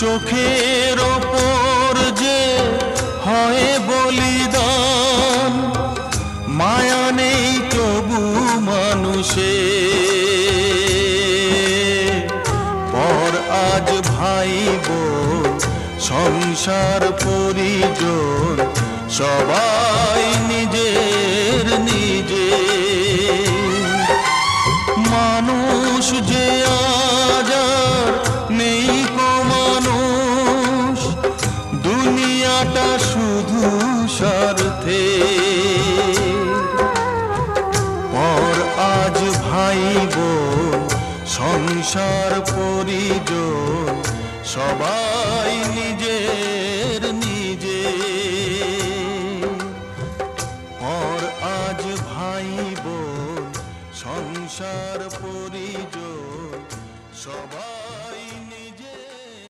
চোখের ওপর যে হয় বলিদান, মায়া নেই তবু মানুষে। পর আজ ভাই বোন সংসার পরিজন সবাই নিজের নিজে। মানুষ যে আজ আর নেই কো মানুষ, দুনিয়াটা শুধু স্বার্থে। পর আজ ভাই বোন সংসার পরিজন সবাই নিজে